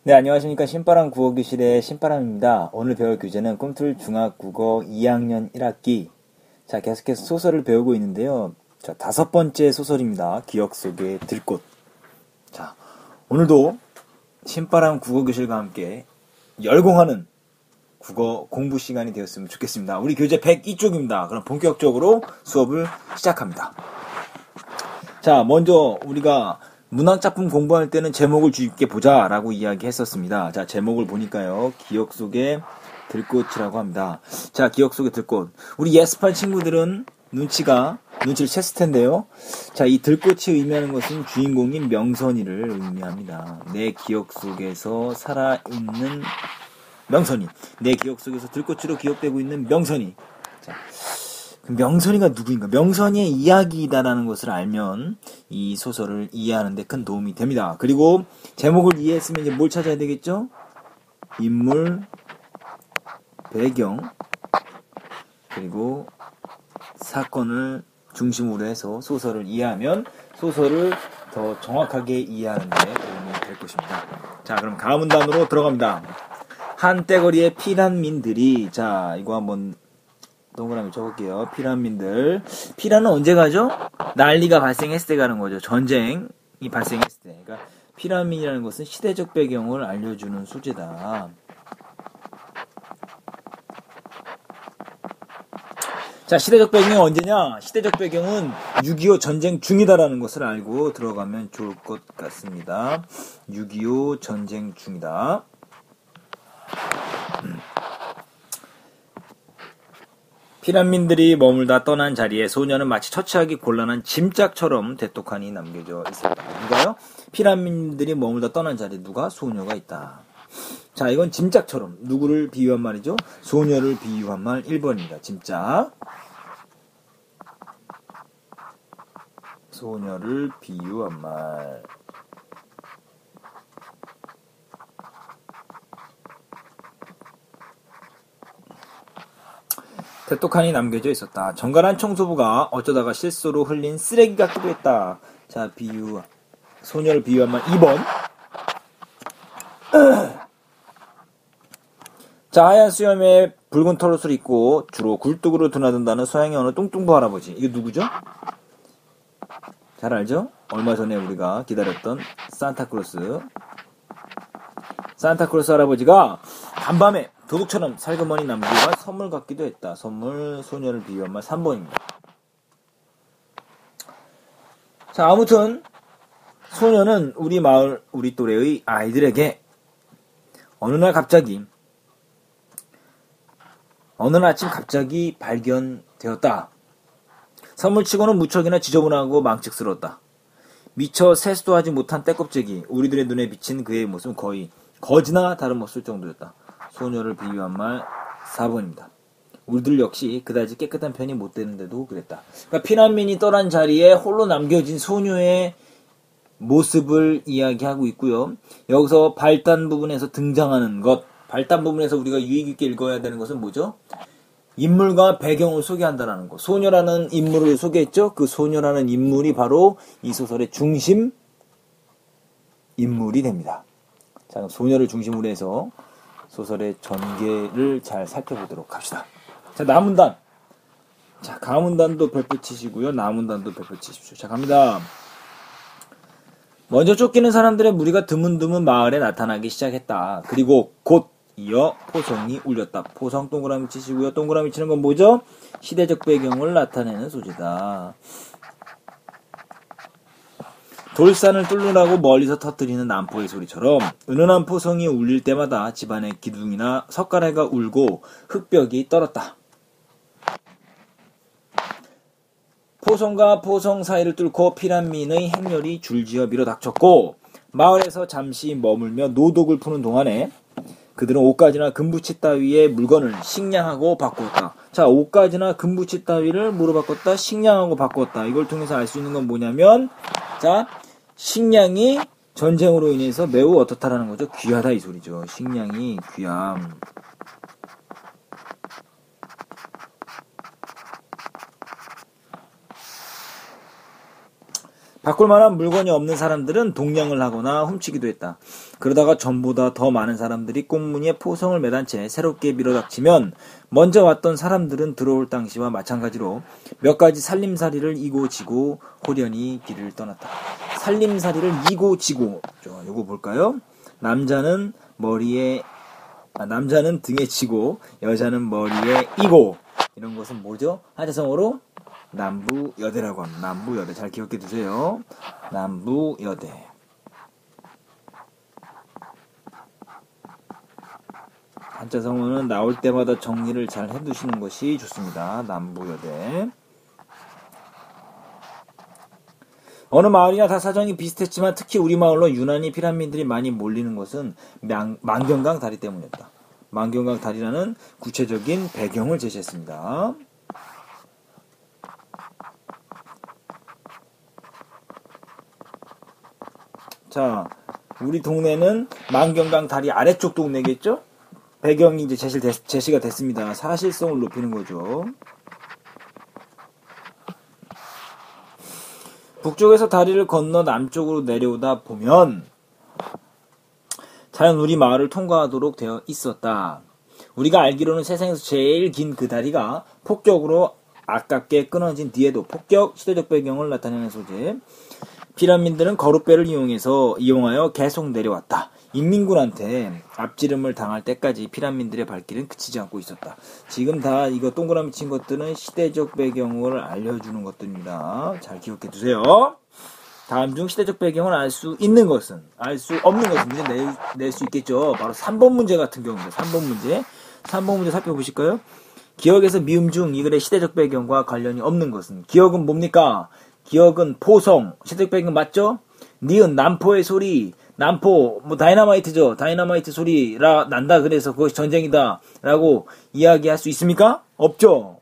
네, 안녕하십니까. 신바람 국어교실의 신바람입니다. 오늘 배울 교재는 꿈틀 중학국어 2학년 1학기. 자, 계속해서 소설을 배우고 있는데요. 자, 5번째 소설입니다. 기억 속의 들꽃. 자, 오늘도 신바람 국어교실과 함께 열공하는 국어 공부 시간이 되었으면 좋겠습니다. 우리 교재 102쪽입니다. 그럼 본격적으로 수업을 시작합니다. 자, 먼저 우리가 문학작품 공부할 때는 제목을 주의 깊게 보자 라고 이야기했었습니다. 자, 제목을 보니까요. 기억 속의 들꽃이라고 합니다. 자, 기억 속의 들꽃. 우리 예습할 친구들은 눈치를 챘을 텐데요. 자, 이 들꽃이 의미하는 것은 주인공인 명선이를 의미합니다. 내 기억 속에서 살아있는 명선이. 내 기억 속에서 들꽃으로 기억되고 있는 명선이. 자, 명선이가 누구인가? 명선이의 이야기이다라는 것을 알면 이 소설을 이해하는 데 큰 도움이 됩니다. 그리고 제목을 이해했으면 이제 뭘 찾아야 되겠죠? 인물, 배경, 그리고 사건을 중심으로 해서 소설을 이해하면 소설을 더 정확하게 이해하는 데 도움이 될 것입니다. 자, 그럼 가문단으로 들어갑니다. 한때거리의 피란민들이, 자, 이거 한번 동그라미 쳐볼게요. 피란민들. 피란은 언제 가죠? 난리가 발생했을 때 가는 거죠. 전쟁이 발생했을 때. 그러니까 피란민이라는 것은 시대적 배경을 알려주는 소재다. 자, 시대적 배경이 언제냐? 시대적 배경은 6.25 전쟁 중이다라는 것을 알고 들어가면 좋을 것 같습니다. 6.25 전쟁 중이다. 피란민들이 머물다 떠난 자리에 소녀는 마치 처치하기 곤란한 짐짝처럼 대똑하니 남겨져 있었다. 누가요? 피란민들이 머물다 떠난 자리에 누가? 소녀가 있다. 자, 이건 짐짝처럼. 누구를 비유한 말이죠? 소녀를 비유한 말 1번입니다. 짐짝. 소녀를 비유한 말. 대똑하니 남겨져 있었다. 정갈한 청소부가 어쩌다가 실수로 흘린 쓰레기 같기도 했다. 자, 소녀를 비유한 말 2번. 자, 하얀 수염에 붉은 털옷을 입고 주로 굴뚝으로 드나든다는 서양의 어느 뚱뚱부 할아버지. 이게 누구죠? 잘 알죠? 얼마 전에 우리가 기다렸던 산타클로스 할아버지가 간밤에 도둑처럼 살그머니 남기가 선물 갖기도 했다. 선물, 소녀를 비유한 말 3번입니다. 자, 아무튼 소녀는 우리 마을, 우리 또래의 아이들에게 어느 아침 갑자기 발견되었다. 선물치고는 무척이나 지저분하고 망측스러웠다. 미처 세수도 하지 못한 때껍질이 우리들의 눈에 비친 그의 모습은 거의 거지나 다름없을 정도였다. 소녀를 비유한 말 4번입니다. 우리들 역시 그다지 깨끗한 편이 못 되는데도 그랬다. 그러니까 피난민이 떠난 자리에 홀로 남겨진 소녀의 모습을 이야기하고 있고요. 여기서 발단 부분에서 등장하는 것, 발단 부분에서 우리가 유의 깊게 읽어야 되는 것은 뭐죠? 인물과 배경을 소개한다는 것. 소녀라는 인물을 소개했죠? 그 소녀라는 인물이 바로 이 소설의 중심 인물이 됩니다. 자, 그럼 소녀를 중심으로 해서 소설의 전개를 잘 살펴보도록 합시다. 자, 나문단. 자, 가문단도 별표 치시고요. 나문단도 별표 치십시오. 자, 갑니다. 먼저 쫓기는 사람들의 무리가 드문드문 마을에 나타나기 시작했다. 그리고 곧 이어 포성이 울렸다. 포성 동그라미 치시고요. 동그라미 치는 건 뭐죠? 시대적 배경을 나타내는 소재다. 돌산을 뚫으라고 멀리서 터뜨리는 난포의 소리처럼 은은한 포성이 울릴 때마다 집안의 기둥이나 석가래가 울고 흙벽이 떨었다. 포성과 포성 사이를 뚫고 피란민의 행렬이 줄지어 밀어닥쳤고 마을에서 잠시 머물며 노독을 푸는 동안에 그들은 옷가지나 금붙이 따위의 물건을 식량하고 바꾸었다. 자, 옷가지나 금붙이 따위를 뭐로 바꿨다? 식량하고 바꾸었다. 이걸 통해서 알 수 있는 건 뭐냐면, 자, 식량이 전쟁으로 인해서 매우 어떻다라는 거죠. 귀하다 이 소리죠. 식량이 귀함. 바꿀 만한 물건이 없는 사람들은 동냥을 하거나 훔치기도 했다. 그러다가 전보다 더 많은 사람들이 꽁무니에 포성을 매단 채 새롭게 밀어닥치면 먼저 왔던 사람들은 들어올 당시와 마찬가지로 몇 가지 살림살이를 이고 지고 호련히 길을 떠났다. 살림살이를 이고 지고, 요거 볼까요? 남자는 등에 지고 여자는 머리에 이고, 이런 것은 뭐죠? 한자성어로 남부여대라고 합니다. 남부여대. 잘 기억해 두세요. 남부여대. 한자성어는 나올 때마다 정리를 잘 해두시는 것이 좋습니다. 남부여대. 어느 마을이나 다 사정이 비슷했지만 특히 우리 마을로 유난히 피라미드들이 많이 몰리는 것은 만경강 다리 때문이었다. 만경강 다리라는 구체적인 배경을 제시했습니다. 자, 우리 동네는 만경강 다리 아래쪽 동네겠죠? 배경이 이제 제시가 됐습니다. 사실성을 높이는 거죠. 북쪽에서 다리를 건너 남쪽으로 내려오다 보면 자연 우리 마을을 통과하도록 되어 있었다. 우리가 알기로는 세상에서 제일 긴 그 다리가 폭격으로 아깝게 끊어진 뒤에도 폭격 시대적 배경을 나타내는 소재. 피라미드는 거룻배를 이용하여 계속 내려왔다. 인민군한테 앞지름을 당할 때까지 피라미드의 발길은 그치지 않고 있었다. 지금 다 이거 동그라미 친 것들은 시대적 배경을 알려주는 것들입니다. 잘 기억해 두세요. 다음 중 시대적 배경을 알 수 있는 것은, 알 수 없는 것은 문제 낼 수 있겠죠. 바로 3번 문제 같은 경우입니다. 3번 문제 살펴보실까요? 기억에서 미음 중 이 글의 시대적 배경과 관련이 없는 것은, 기억은 뭡니까? 기억은 포성, 시대적 배경 맞죠? 니은 남포의 소리, 남포 다이너마이트죠. 다이너마이트 소리라 난다. 그래서 그것이 전쟁이다 라고 이야기할 수 있습니까? 없죠.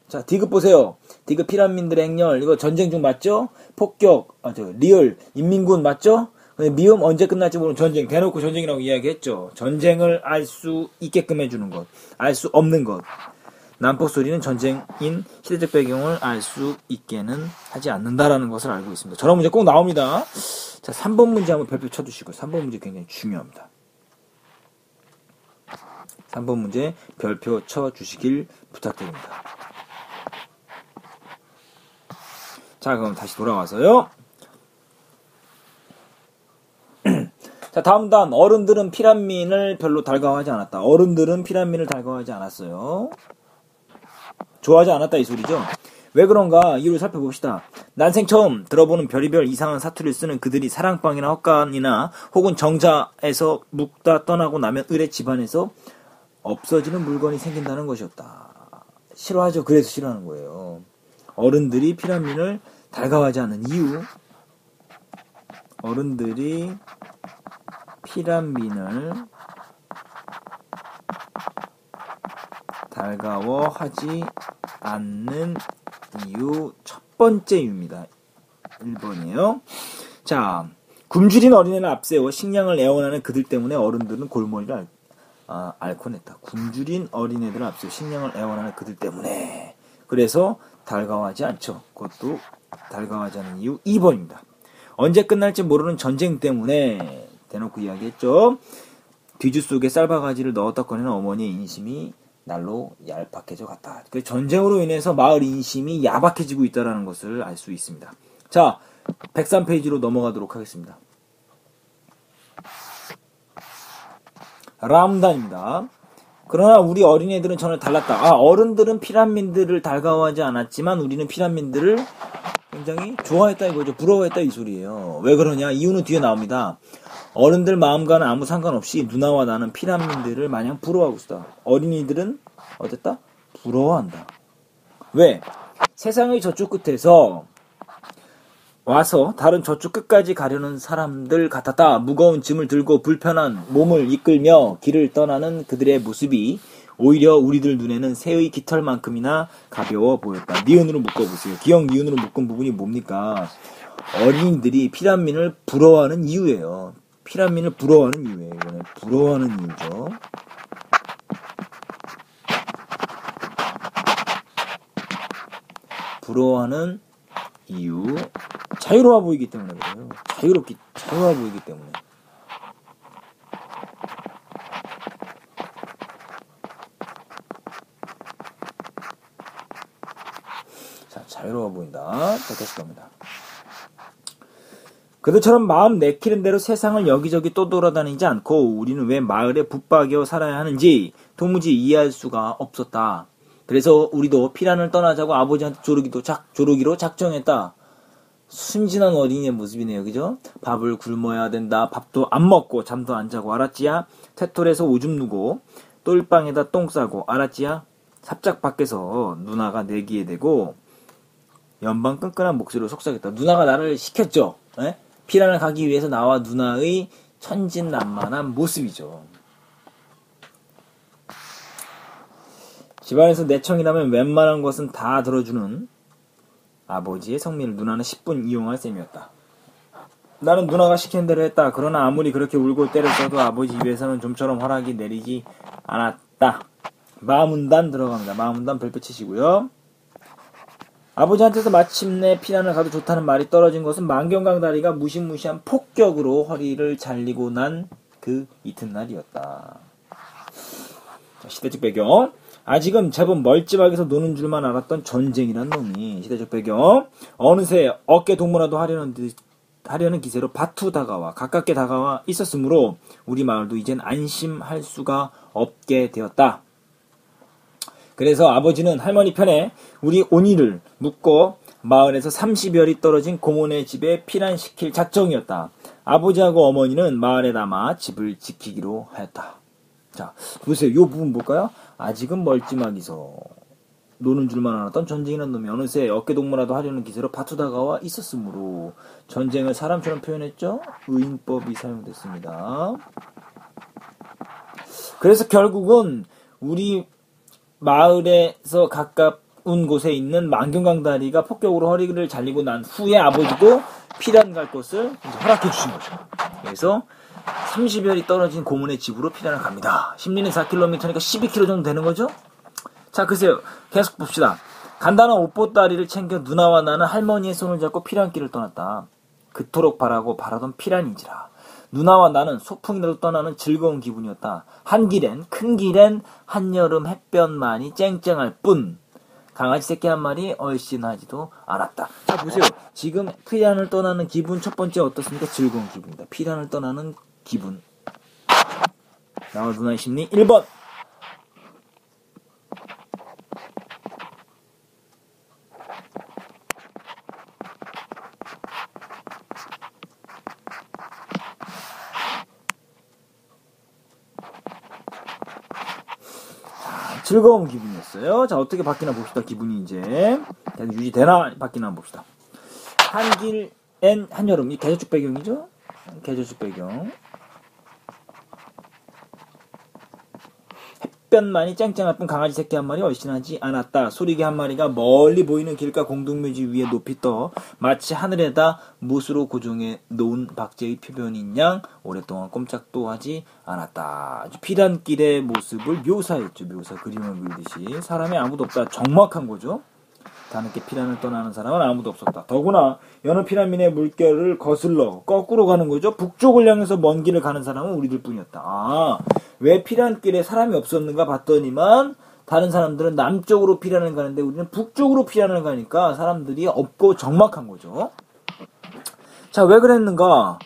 자, 디귿 보세요. 디귿 피라미드 행렬, 이거 전쟁 중 맞죠? 폭격, 리얼 인민군 맞죠? 미음 언제 끝날지 모르는 전쟁, 대놓고 전쟁이라고 이야기했죠. 전쟁을 알 수 있게끔 해주는 것, 알 수 없는 것. 남포 소리는 전쟁인 시대적 배경을 알 수 있게는 하지 않는다라는 것을 알고 있습니다. 저런 문제 꼭 나옵니다. 자, 3번 문제 한번 별표 쳐두시고, 3번 문제 굉장히 중요합니다. 3번 문제 별표 쳐주시길 부탁드립니다. 자, 그럼 다시 돌아와서요. 자, 다음 단. 어른들은 피라민을 별로 달가워하지 않았다. 어른들은 피라민을 달가워하지 않았어요. 좋아하지 않았다 이 소리죠. 왜 그런가 이유를 살펴봅시다. 난생 처음 들어보는 별의별 이상한 사투리를 쓰는 그들이 사랑방이나 헛간이나 혹은 정자에서 묵다 떠나고 나면 을의 집안에서 없어지는 물건이 생긴다는 것이었다. 싫어하죠. 그래서 싫어하는 거예요. 어른들이 피라민을 달가워하지 않는 이유. 어른들이 피라민을 달가워하지 않는 이유 첫 번째 이유입니다. 1번이에요. 자, 굶주린 어린애를 앞세워 식량을 애원하는 그들 때문에 어른들은 골머리를 앓곤 했다. 굶주린 어린애들을 앞세워 식량을 애원하는 그들 때문에. 그래서 달가워하지 않죠. 그것도 달가워하지 않는 이유 2번입니다. 언제 끝날지 모르는 전쟁 때문에. 대놓고 이야기했죠. 뒤주 속에 쌀바가지를 넣었다 꺼내는 어머니의 인심이 날로 얄팍해져 갔다. 그 전쟁으로 인해서 마을 인심이 야박해지고 있다는 것을 알 수 있습니다. 자, 103페이지로 넘어가도록 하겠습니다. 람단입니다. 그러나 우리 어린애들은 전혀 달랐다. 어른들은 피라민드를 달가워하지 않았지만 우리는 피라민드를 굉장히 좋아했다 이거죠. 부러워했다 이 소리예요. 왜 그러냐? 이유는 뒤에 나옵니다. 어른들 마음과는 아무 상관없이 누나와 나는 피라민드를 마냥 부러워하고 있다. 어린이들은 어땠다? 부러워한다. 왜? 세상의 저쪽 끝에서 와서 다른 저쪽 끝까지 가려는 사람들 같았다. 무거운 짐을 들고 불편한 몸을 이끌며 길을 떠나는 그들의 모습이 오히려 우리들 눈에는 새의 깃털만큼이나 가벼워 보였다. 니은으로 묶어보세요. 기억 니은으로 묶은 부분이 뭡니까? 어린이들이 피라민을 부러워하는 이유예요. 피라민을 부러워하는 이유예요. 이거는 부러워하는 이유죠. 부러워하는 이유 자유로워 보이기 때문에 그래요. 자유로워 보이기 때문에. 자, 자유로워 보인다. 자, 계속 갑니다. 그들처럼 마음 내키는 대로 세상을 여기저기 또 돌아다니지 않고 우리는 왜 마을에 붙박여 살아야 하는지 도무지 이해할 수가 없었다. 그래서 우리도 피란을 떠나자고 아버지한테 조르기로 작정했다. 순진한 어린이의 모습이네요. 그죠? 밥을 굶어야 된다. 밥도 안 먹고 잠도 안 자고 알았지야? 테톨에서 오줌 누고 똘방에다 똥 싸고 알았지야? 삽작 밖에서 누나가 내기에 대고 연방 끈끈한 목소리로 속삭였다. 누나가 나를 시켰죠. 에? 피란을 가기 위해서 나와 누나의 천진난만한 모습이죠. 집안에서 내청이라면 웬만한 것은 다 들어주는 아버지의 성미를 누나는 10분 이용할 셈이었다. 나는 누나가 시킨 대로 했다. 그러나 아무리 그렇게 울고 때렸어도 아버지 입에서는 좀처럼 허락이 내리지 않았다. 마문단 들어갑니다. 마문단 별표 치시고요. 아버지한테서 마침내 피란을 가도 좋다는 말이 떨어진 것은 만경강다리가 무시무시한 폭격으로 허리를 잘리고 난 그 이튿날이었다. 시대적 배경. 아직은 제법 멀찌감해서 노는 줄만 알았던 전쟁이란 놈이 시대적 배경. 어느새 어깨 동무라도 하려는 기세로 바투 다가와 가깝게 다가와 있었으므로 우리 마을도 이젠 안심할 수가 없게 되었다. 그래서 아버지는 할머니 편에 우리 온이를 묶고 마을에서 30여리 떨어진 고모네 집에 피란시킬 작정이었다. 아버지하고 어머니는 마을에 남아 집을 지키기로 하였다. 자, 보세요. 이 부분 볼까요? 아직은 멀찌감해서 노는 줄만 알았던 전쟁이라는 놈이 어느새 어깨동무라도 하려는 기세로 바투 다가와 있었으므로 전쟁을 사람처럼 표현했죠? 의인법이 사용됐습니다. 그래서 결국은 우리 마을에서 가까운 곳에 있는 만경강다리가 폭격으로 허리를 잘리고 난 후에 아버지도 피란 갈 것을 허락해 주신 거죠. 그래서 30여리 떨어진 고문의 집으로 피란을 갑니다. 심리는 4km니까 12km 정도 되는 거죠? 자, 글쎄요. 계속 봅시다. 간단한 옷보따리를 챙겨 누나와 나는 할머니의 손을 잡고 피란길을 떠났다. 그토록 바라던 피란인지라. 누나와 나는 소풍이라도 떠나는 즐거운 기분이었다. 큰 길엔 한여름 햇볕만이 쨍쨍할 뿐 강아지 새끼 한 마리 얼씬하지도 않았다. 자, 보세요. 지금 피란을 떠나는 기분 첫 번째 어떻습니까? 즐거운 기분입니다. 피란을 떠나는 기분. 나와 누나의 심리 1번. 즐거운 기분이었어요. 자, 어떻게 바뀌나 봅시다. 기분이 이제 계속 유지되나 바뀌나 봅시다. 한길엔 한여름. 이 계절적 배경이죠? 계절적 배경. 햇볕만이 쨍쨍할 뿐 강아지 새끼 한 마리 얼씬하지 않았다. 소리개 한 마리가 멀리 보이는 길가 공동묘지 위에 높이 떠 마치 하늘에다 못으로 고정해 놓은 박제의 표변인 양 오랫동안 꼼짝도 하지 않았다. 피란길의 모습을 묘사했죠. 그림을 그리듯이. 사람이 아무도 없다. 적막한 거죠. 다늦게 피란을 떠나는 사람은 아무도 없었다. 더구나 여느 피라민의 물결을 거슬러 거꾸로 가는 거죠. 북쪽을 향해서 먼 길을 가는 사람은 우리들 뿐이었다. 아, 왜 피란길에 사람이 없었는가 봤더니만 다른 사람들은 남쪽으로 피란을 가는데 우리는 북쪽으로 피란을 가니까 사람들이 없고 적막한 거죠. 자, 왜 그랬는가?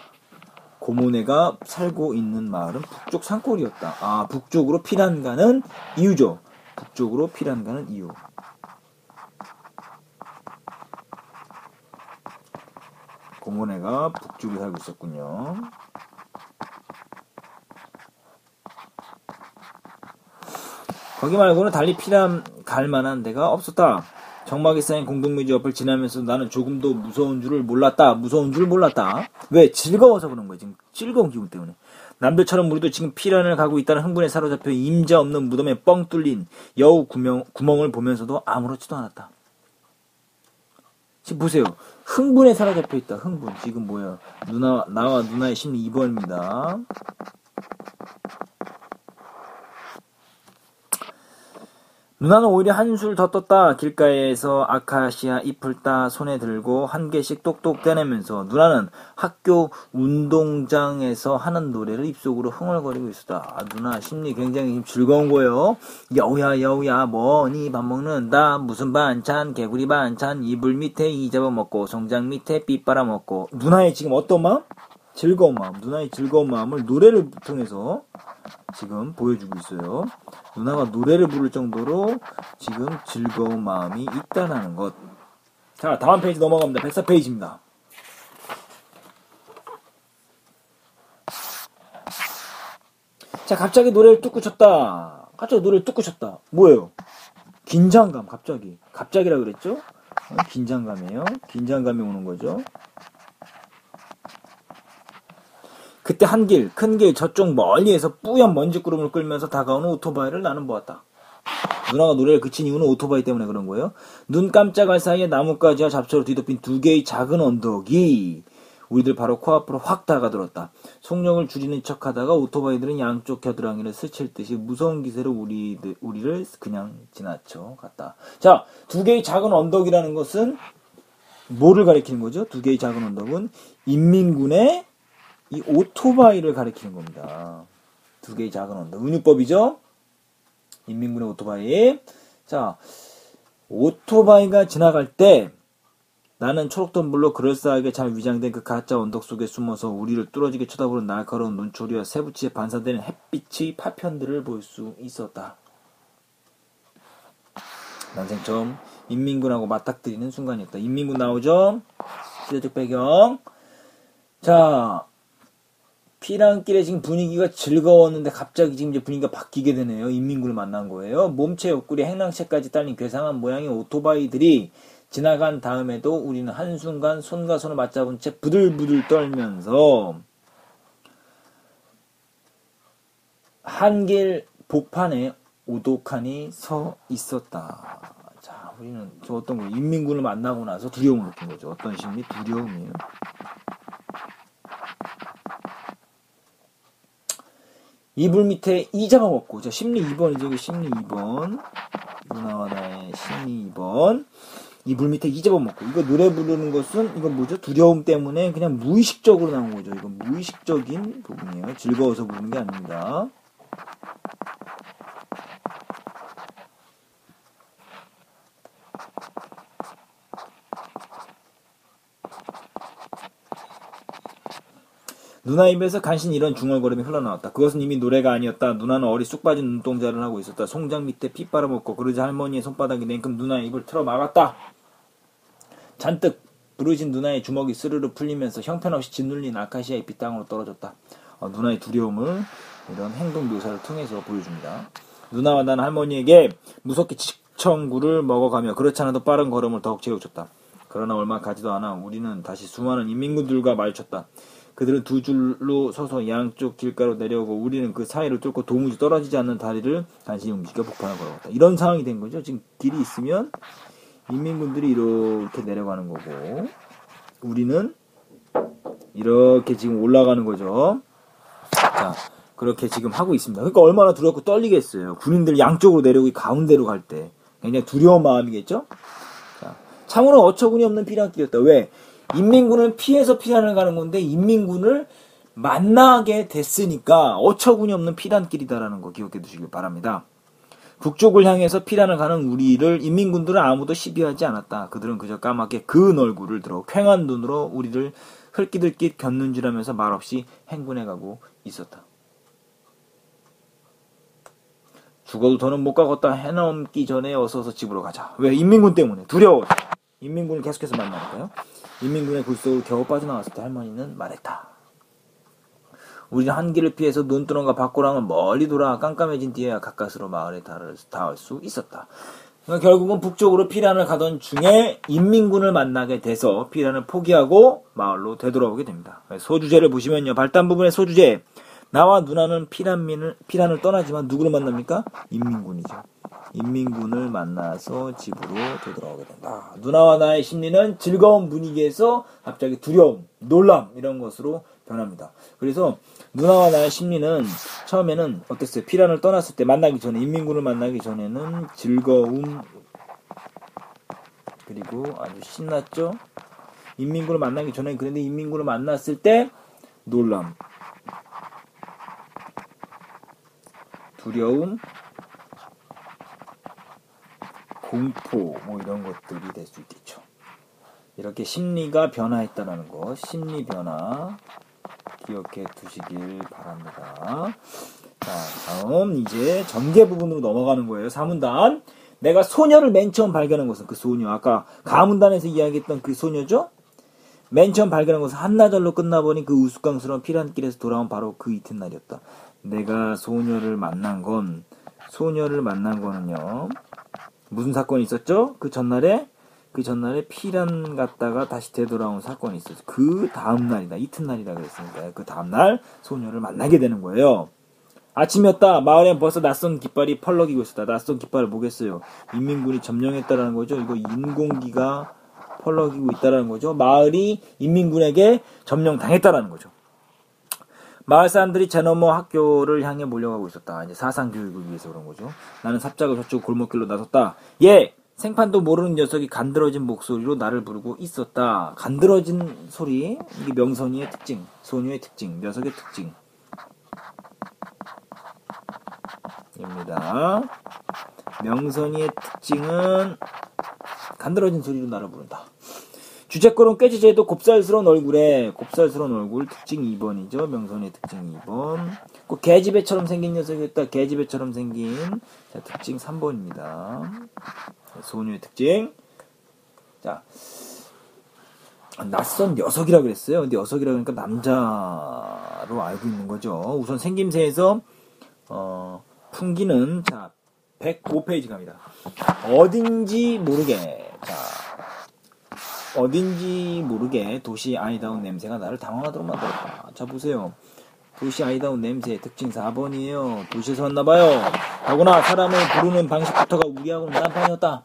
고모네가 살고 있는 마을은 북쪽 산골이었다. 아, 북쪽으로 피란 가는 이유죠. 북쪽으로 피란 가는 이유. 고모네가 북쪽에 살고 있었군요. 거기 말고는 달리 피란 갈 만한 데가 없었다. 정막에 쌓인 공동묘지 옆을 지나면서 나는 조금도 무서운 줄 몰랐다. 왜? 즐거워서 그런 거야. 지금 즐거운 기분 때문에. 남들처럼 우리도 지금 피란을 가고 있다는 흥분에 사로잡혀 임자 없는 무덤에 뻥 뚫린 여우 구멍을 보면서도 아무렇지도 않았다. 지금 보세요. 흥분에 사로잡혀 있다. 흥분. 지금 뭐야? 나와 누나의 심리 2번입니다. 누나는 오히려 한술 더 떴다. 길가에서 아카시아 잎을 따 손에 들고 한 개씩 똑똑 떼내면서 누나는 학교 운동장에서 하는 노래를 입속으로 흥얼거리고 있었다. 아, 누나 심리 굉장히 즐거운 거예요. 여우야 여우야 뭐니 밥 먹는다. 무슨 반찬 개구리 반찬. 이불 밑에 이 잡아먹고 성장 밑에 삐 빨아먹고. 누나의 지금 어떤 마음? 즐거운 마음. 누나의 즐거운 마음을 노래를 통해서 지금 보여주고 있어요. 누나가 노래를 부를 정도로 지금 즐거운 마음이 있다는 것. 자, 다음 페이지 넘어갑니다. 104페이지입니다. 자, 갑자기 노래를 뚝 쳤다. 갑자기 노래를 뚝 쳤다. 뭐예요? 긴장감, 갑자기. 갑자기라 그랬죠? 긴장감이에요. 긴장감이 오는 거죠. 그때 한 길, 큰 길 저쪽 멀리에서 뿌연 먼지구름을 끌면서 다가오는 오토바이를 나는 보았다. 누나가 노래를 그친 이유는 오토바이 때문에 그런 거예요. 눈 깜짝할 사이에 나뭇가지와 잡초로 뒤덮인 두 개의 작은 언덕이 우리들 바로 코앞으로 확 다가들었다. 속력을 줄이는 척하다가 오토바이들은 양쪽 겨드랑이를 스칠 듯이 무서운 기세로 우리를 그냥 지나쳐 갔다. 자, 두 개의 작은 언덕이라는 것은 뭐를 가리키는 거죠? 두 개의 작은 언덕은 인민군의 이 오토바이를 가리키는 겁니다. 두 개의 작은 언덕. 은유법이죠? 인민군의 오토바이. 자, 오토바이가 지나갈 때 나는 초록던불로 그럴싸하게 잘 위장된 그 가짜 언덕 속에 숨어서 우리를 뚫어지게 쳐다보는 날카로운 눈초리와 세부치에 반사되는 햇빛의 파편들을 볼 수 있었다. 난생 처음 인민군하고 맞닥뜨리는 순간이었다. 인민군 나오죠? 시대적 배경. 자, 피랑길에 지금 분위기가 즐거웠는데 갑자기 지금 이제 분위기가 바뀌게 되네요. 인민군을 만난 거예요. 몸체 옆구리 행랑채까지 딸린 괴상한 모양의 오토바이들이 지나간 다음에도 우리는 한순간 손과 손을 맞잡은 채 부들부들 떨면서 한길 복판에 오독하니 서 있었다. 자, 우리는 저 어떤 거예요? 인민군을 만나고 나서 두려움을 느낀 거죠. 어떤 심리? 두려움이에요. 이불 밑에 이 잡아먹고. 자, 심리 2번이죠. 심리 2번. 누나와 나의 심리 2번. 이불 밑에 이 잡아먹고. 이거 노래 부르는 것은, 이건 뭐죠? 두려움 때문에 그냥 무의식적으로 나온 거죠. 이건 무의식적인 부분이에요. 즐거워서 부르는 게 아닙니다. 누나 입에서 간신히 이런 중얼거림이 흘러나왔다. 그것은 이미 노래가 아니었다. 누나는 어리 쑥 빠진 눈동자를 하고 있었다. 송장 밑에 피 빨아먹고 그러자 할머니의 손바닥이 냉큼 누나의 입을 틀어 막았다. 잔뜩 부르신 누나의 주먹이 스르르 풀리면서 형편없이 짓눌린 아카시아 잎이 땅으로 떨어졌다. 누나의 두려움을 이런 행동 묘사를 통해서 보여줍니다. 누나와 나는 할머니에게 무섭게 칡청구를 먹어가며 그렇지 않아도 빠른 걸음을 더욱 채우쳤다. 그러나 얼마 가지도 않아 우리는 다시 수많은 인민군들과 마주쳤다. 그들은 두 줄로 서서 양쪽 길가로 내려오고 우리는 그 사이를 뚫고 도무지 떨어지지 않는 다리를 간신히 움직여 복판을 걸어갔다. 이런 상황이 된 거죠. 지금 길이 있으면 인민군들이 이렇게 내려가는 거고 우리는 이렇게 지금 올라가는 거죠. 자, 그렇게 지금 하고 있습니다. 그러니까 얼마나 두렵고 떨리겠어요. 군인들 양쪽으로 내려오고 가운데로 갈 때 굉장히 두려운 마음이겠죠. 자, 참으로 어처구니 없는 피난길이었다. 왜? 인민군을 피해서 피난을 가는 건데 인민군을 만나게 됐으니까 어처구니 없는 피난길이다라는 거 기억해 두시길 바랍니다. 북쪽을 향해서 피난을 가는 우리를 인민군들은 아무도 시비하지 않았다. 그들은 그저 까맣게 근 얼굴을 들어 퀭한 눈으로 우리를 흘끼들끼 곁눈질하면서 말없이 행군해가고 있었다. 죽어도 더는 못 가겠다. 해넘기 전에 어서 집으로 가자. 왜? 인민군 때문에 두려워서. 인민군을 계속해서 만나니까요. 인민군의 굴속으로 겨우 빠져나왔을 때 할머니는 말했다. 우리는 한 길을 피해서 눈두렁과 밭고랑을 멀리 돌아 깜깜해진 뒤에야 가까스로 마을에 닿을 수 있었다. 그러니까 결국은 북쪽으로 피란을 가던 중에 인민군을 만나게 돼서 피란을 포기하고 마을로 되돌아오게 됩니다. 소주제를 보시면요. 발단 부분의 소주제. 나와 누나는 피란을 떠나지만 누구를 만납니까? 인민군이죠. 인민군을 만나서 집으로 되돌아오게 된다. 누나와 나의 심리는 즐거운 분위기에서 갑자기 두려움, 놀람 이런 것으로 변합니다. 그래서 누나와 나의 심리는 처음에는 어땠어요? 피란을 떠났을 때 만나기 전에 인민군을 만나기 전에는 즐거움 그리고 아주 신났죠. 인민군을 만나기 전에 그런데 인민군을 만났을 때 놀람, 두려움, 공포 뭐 이런 것들이 될 수 있겠죠. 이렇게 심리가 변화했다는 거, 심리 변화 기억해 두시길 바랍니다. 자, 다음 이제 전개 부분으로 넘어가는 거예요. 사문단. 내가 소녀를 맨 처음 발견한 것은 그 소녀. 아까 가문단에서 이야기했던 그 소녀죠? 맨 처음 발견한 것은 한나절로 끝나버린 그 우스꽝스러운 피란길에서 돌아온 바로 그 이튿날이었다. 내가 소녀를 만난 거는요. 무슨 사건이 있었죠? 그 전날에 피란 갔다가 다시 되돌아온 사건이 있었죠. 그 다음날이다. 이튿날이다 그랬으니까 그 다음날 소녀를 만나게 되는 거예요. 아침이었다. 마을엔 벌써 낯선 깃발이 펄럭이고 있었다. 낯선 깃발을 뭐겠어요? 인민군이 점령했다라는 거죠. 이거 인공기가 펄럭이고 있다라는 거죠. 마을이 인민군에게 점령당했다라는 거죠. 마을 사람들이 제 넘어 학교를 향해 몰려가고 있었다. 이제 사상 교육을 위해서 그런 거죠. 나는 삽작을 저쪽 골목길로 나섰다. 예! 생판도 모르는 녀석이 간드러진 목소리로 나를 부르고 있었다. 간드러진 소리, 이게 명선이의 특징, 소녀의 특징, 녀석의 특징. 입니다. 명선이의 특징은 간드러진 소리로 나를 부른다. 주제거는 꾀지제도 곱살스러운 얼굴, 특징 2번이죠. 명선의 특징 2번. 그 개집애처럼 생긴 녀석이었다. 개집애처럼 생긴. 자, 특징 3번입니다. 소녀의 특징. 자, 낯선 녀석이라 그랬어요. 근데 녀석이라 그러니까 남자로 알고 있는 거죠. 우선 생김새에서 풍기는 자 105페이지 갑니다. 어딘지 모르게 도시 아이다운 냄새가 나를 당황하도록 만들었다. 자 보세요. 도시 아이다운 냄새 특징 4번이에요. 도시에서 왔나봐요. 더구나 사람을 부르는 방식부터가 우리하고는 난판이었다.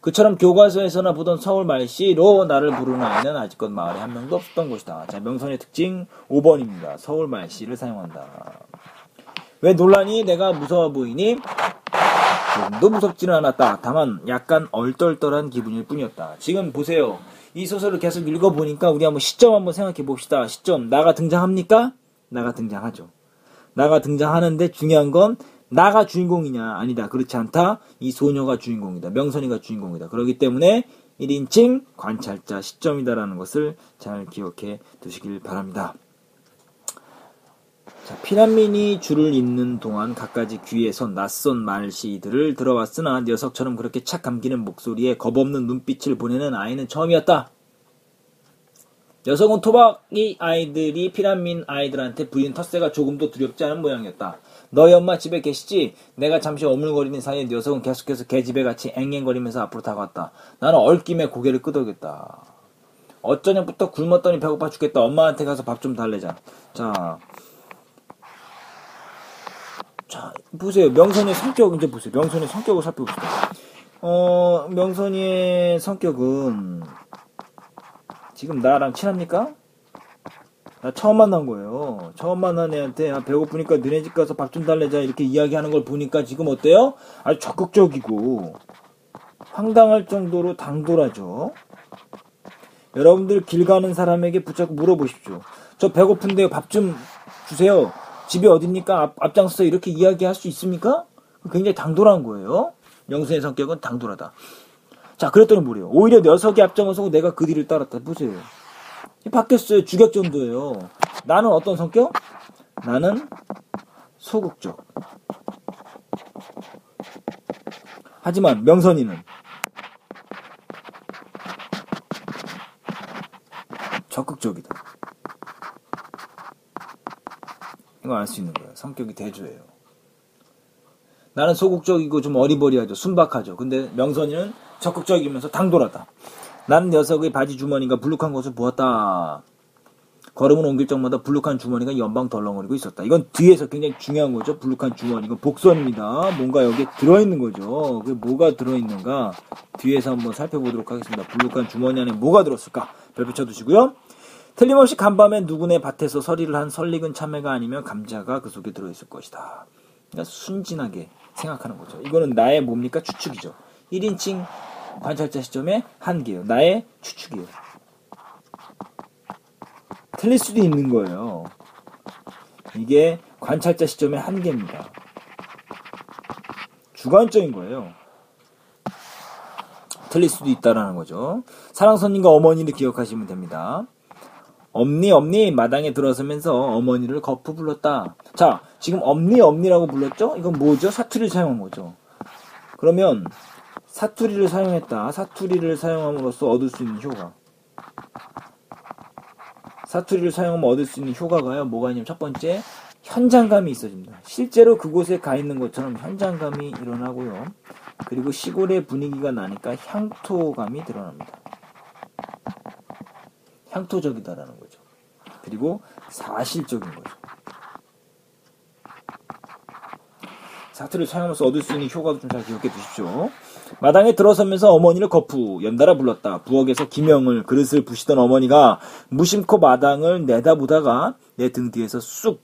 그처럼 교과서에서나 보던 서울 말씨로 나를 부르는 아이는 아직껏 마을에 한 명도 없었던 것이다. 자, 명선의 특징 5번입니다. 서울 말씨를 사용한다. 왜 놀라니? 내가 무서워 보이니? 조금도 무섭지는 않았다. 다만 약간 얼떨떨한 기분일 뿐이었다. 지금 보세요. 이 소설을 계속 읽어보니까 우리 한번 시점 한번 생각해 봅시다. 시점. 나가 등장합니까? 나가 등장하죠. 나가 등장하는데 중요한 건 나가 주인공이냐? 아니다. 그렇지 않다. 이 소녀가 주인공이다. 명선이가 주인공이다. 그렇기 때문에 1인칭 관찰자 시점이다라는 것을 잘 기억해 두시길 바랍니다. 자, 피난민이 줄을 잇는 동안 갖가지 귀에서 낯선 말씨들을 들어왔으나 녀석처럼 그렇게 착 감기는 목소리에 겁없는 눈빛을 보내는 아이는 처음이었다. 녀석은 토박이 아이들이 피난민 아이들한테 부린 텃세가 조금도 두렵지 않은 모양이었다. 너희 엄마 집에 계시지? 내가 잠시 어물거리는 사이에 녀석은 계속해서 개집애 같이 앵앵거리면서 앞으로 다가왔다. 나는 얼김에 고개를 끄덕였다. 어쩌냐부터 굶었더니 배고파 죽겠다. 엄마한테 가서 밥 좀 달래자. 자, 보세요. 명선이의 성격, 이제 보세요. 명선이의 성격을 살펴봅시다. 명선이의 성격은, 지금 나랑 친합니까? 나 처음 만난 거예요. 처음 만난 애한테, 배고프니까 너네 집 가서 밥 좀 달래자, 이렇게 이야기하는 걸 보니까 지금 어때요? 아주 적극적이고, 황당할 정도로 당돌하죠. 여러분들 길 가는 사람에게 붙잡고 물어보십시오. 저 배고픈데 밥 좀 주세요. 집이 어딥니까? 앞장서서 이렇게 이야기할 수 있습니까? 굉장히 당돌한 거예요. 명선의 성격은 당돌하다. 자, 그랬더니 뭐래요? 오히려 녀석이 앞장서고 내가 그 뒤를 따랐다. 보세요. 바뀌었어요. 주격전도예요. 나는 어떤 성격? 나는 소극적. 하지만 명선이는 적극적이다. 이거 알 수 있는 거예요. 성격이 대조예요. 나는 소극적이고 좀 어리버리하죠. 순박하죠. 근데 명선이는 적극적이면서 당돌하다. 나는 녀석의 바지 주머니가 불룩한 것을 보았다. 걸음을 옮길 적마다 불룩한 주머니가 연방 덜렁거리고 있었다. 이건 뒤에서 굉장히 중요한 거죠. 불룩한 주머니. 이건 복선입니다. 뭔가 여기에 들어있는 거죠. 그게 뭐가 들어있는가? 뒤에서 한번 살펴보도록 하겠습니다. 불룩한 주머니 안에 뭐가 들었을까? 별표 쳐두시고요. 틀림없이 간밤에 누구네 밭에서 서리를 한 설익은 참외가 아니면 감자가 그 속에 들어있을 것이다. 그러니까 순진하게 생각하는 거죠. 이거는 나의 뭡니까? 추측이죠. 1인칭 관찰자 시점의 한계예요. 나의 추측이에요. 틀릴 수도 있는 거예요. 이게 관찰자 시점의 한계입니다. 주관적인 거예요. 틀릴 수도 있다라는 거죠. 사랑손님과 어머니를 기억하시면 됩니다. 엄니 마당에 들어서면서 어머니를 거푸 불렀다. 자, 지금 엄니라고 불렀죠? 이건 뭐죠? 사투리를 사용한 거죠. 그러면 사투리를 사용했다. 사투리를 사용함으로써 얻을 수 있는 효과. 사투리를 사용하면 얻을 수 있는 효과가요. 뭐가 있냐면 첫 번째, 현장감이 있어집니다. 실제로 그곳에 가 있는 것처럼 현장감이 일어나고요. 그리고 시골의 분위기가 나니까 향토감이 드러납니다. 향토적이다라는 거죠. 그리고 사실적인 거죠. 사투리를 사용하면서 얻을 수 있는 효과도 좀 잘 기억해 두십시오. 마당에 들어서면서 어머니를 거푸 연달아 불렀다. 부엌에서 기명을 그릇을 부시던 어머니가 무심코 마당을 내다보다가 내 등 뒤에서 쑥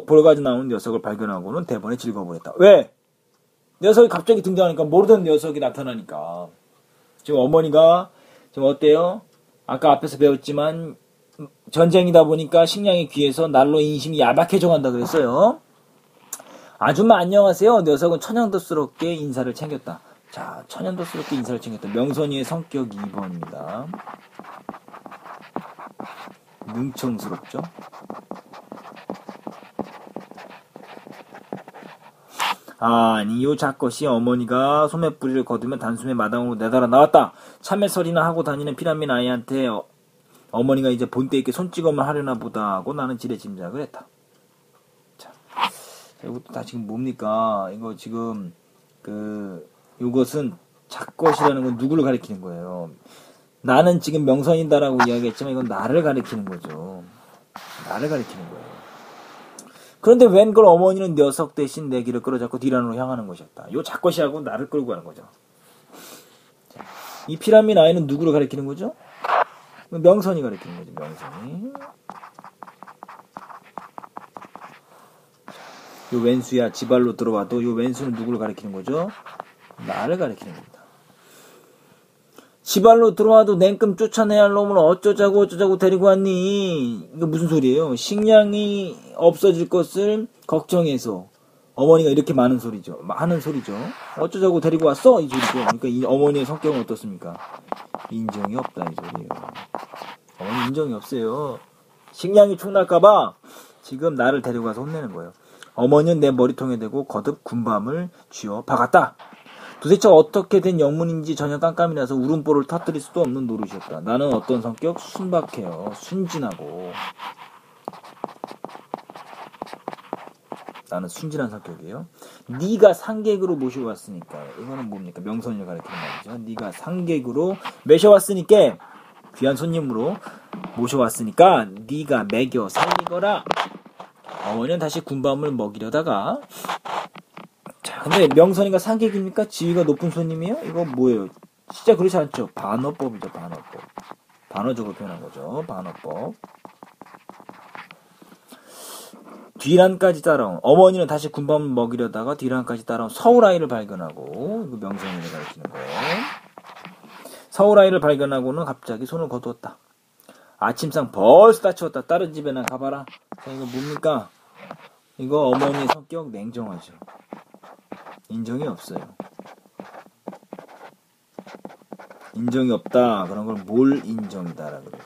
볼가지 나오는 녀석을 발견하고는 대번에 즐거워했다. 왜? 녀석이 갑자기 등장하니까 모르던 녀석이 나타나니까. 지금 어머니가 지금 어때요? 아까 앞에서 배웠지만 전쟁이다 보니까 식량이 귀해서 날로 인심이 야박해져 간다 그랬어요. 아줌마 안녕하세요. 녀석은 천연덕스럽게 인사를 챙겼다. 자, 천연덕스럽게 인사를 챙겼다. 명선이의 성격 2번입니다. 능청스럽죠? 아니, 요 작것이 어머니가 소매뿌리를 거두며 단숨에 마당으로 내달아 나왔다. 참외설이나 하고 다니는 피라민 아이한테 어머니가 이제 본때 있게 손찌검을 하려나 보다 하고 나는 지레 짐작을 했다. 자, 이것도 다 지금 뭡니까? 이거 지금 요것은 작것이라는 건 누구를 가리키는 거예요? 나는 지금 명선이다라고 이야기했지만 이건 나를 가리키는 거죠. 나를 가리키는 거예요. 그런데 웬 걸 어머니는 녀석 대신 내 길을 끌어잡고 뒤란으로 향하는 것이었다. 요 작것이하고 나를 끌고 가는 거죠. 자, 이 피라민 아이는 누구를 가리키는 거죠? 명선이 가리키는 거죠. 명선이. 요 왼수야 지발로 들어와도 요 왼수는 누구를 가리키는 거죠? 나를 가리키는 겁니다. 지발로 들어와도 냉큼 쫓아내야 할 놈을 어쩌자고 데리고 왔니? 이거 무슨 소리예요? 식량이 없어질 것을 걱정해서 어머니가 이렇게 많은 소리죠. 어쩌자고 데리고 왔어? 이 소리죠. 그러니까 이 어머니의 성격은 어떻습니까? 인정이 없다 이 소리예요. 어머니 인정이 없어요. 식량이 축날까봐 지금 나를 데리고 가서 혼내는 거예요. 어머니는 내 머리통에 대고 거듭 군밤을 쥐어 박았다. 도대체 어떻게 된 영문인지 전혀 깜깜이라서 울음보를 터뜨릴 수도 없는 노릇이었다. 나는 어떤 성격? 순박해요. 순진하고. 나는 순진한 성격이에요. 네가 상객으로 모셔왔으니까. 이거는 뭡니까? 명선을 가리키는 말이죠. 네가 상객으로 모셔왔으니까 귀한 손님으로 모셔왔으니까 네가 먹여 살리거라. 어머니는 다시 군밤을 먹이려다가 자, 근데 명선이가 상객입니까? 지위가 높은 손님이에요? 이거 뭐예요? 진짜 그렇지 않죠. 반어법이죠. 반어법. 반어적으로 표현한 거죠. 반어법. 뒤란까지 따라온 어머니는 다시 군밤을 먹이려다가 뒤란까지 따라온 서울아이를 발견하고 이거 명선이를 가리키는 거예요. 서울아이를 발견하고는 갑자기 손을 거두었다. 아침상 벌써 다 치웠다. 다른 집에나 가봐라. 자, 이거 뭡니까? 이거 어머니의 성격 냉정하죠. 인정이 없어요. 인정이 없다. 그런 걸 뭘 인정이다라고 그러죠.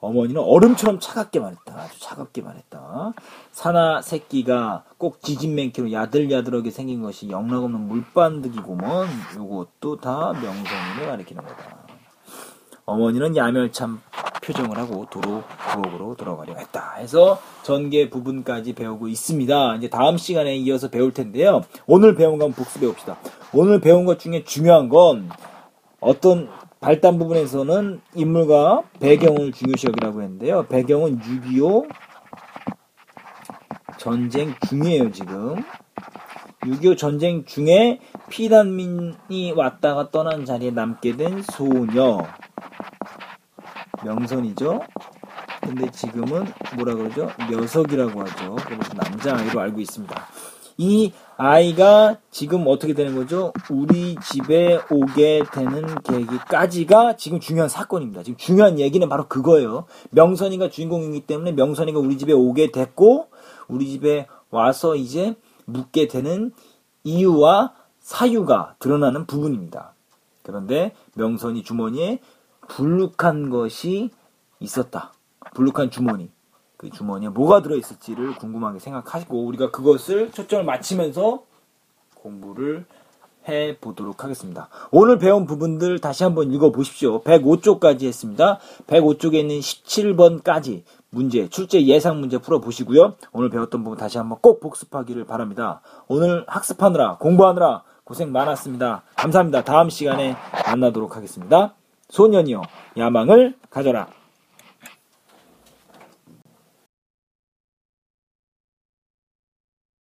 어머니는 얼음처럼 차갑게 말했다. 아주 차갑게 말했다. 사나 새끼가 꼭 지진맨키로 야들야들하게 생긴 것이 영락없는 물반득이고먼 요것도 다 명성을 가리키는 거다. 어머니는 야멸참 표정을 하고 도로 부엌으로 들어가려 했다. 해서 전개 부분까지 배우고 있습니다. 이제 다음 시간에 이어서 배울 텐데요. 오늘 배운 건 복습해 봅시다. 오늘 배운 것 중에 중요한 건 어떤 발단 부분에서는 인물과 배경을 중요시 여기라고 했는데요. 배경은 6.25 전쟁 중이에요, 지금. 6.25 전쟁 중에 피난민이 왔다가 떠난 자리에 남게 된 소녀. 명선이죠. 근데 지금은 뭐라 그러죠? 녀석이라고 하죠. 그래서 남자아이로 알고 있습니다. 이 아이가 지금 어떻게 되는 거죠? 우리 집에 오게 되는 계기까지가 지금 중요한 사건입니다. 지금 중요한 얘기는 바로 그거예요. 명선이가 주인공이기 때문에 명선이가 우리 집에 오게 됐고 우리 집에 와서 이제 묵게 되는 이유와 사유가 드러나는 부분입니다. 그런데 명선이 주머니에 불룩한 것이 있었다. 불룩한 주머니. 그 주머니에 뭐가 들어있을지를 궁금하게 생각하시고 우리가 그것을 초점을 맞추면서 공부를 해보도록 하겠습니다. 오늘 배운 부분들 다시 한번 읽어보십시오. 105쪽까지 했습니다. 105쪽에 있는 17번까지 문제, 출제 예상 문제 풀어보시고요. 오늘 배웠던 부분 다시 한번 꼭 복습하기를 바랍니다. 오늘 학습하느라 공부하느라 고생 많았습니다. 감사합니다. 다음 시간에 만나도록 하겠습니다. 소년이여 야망을 가져라.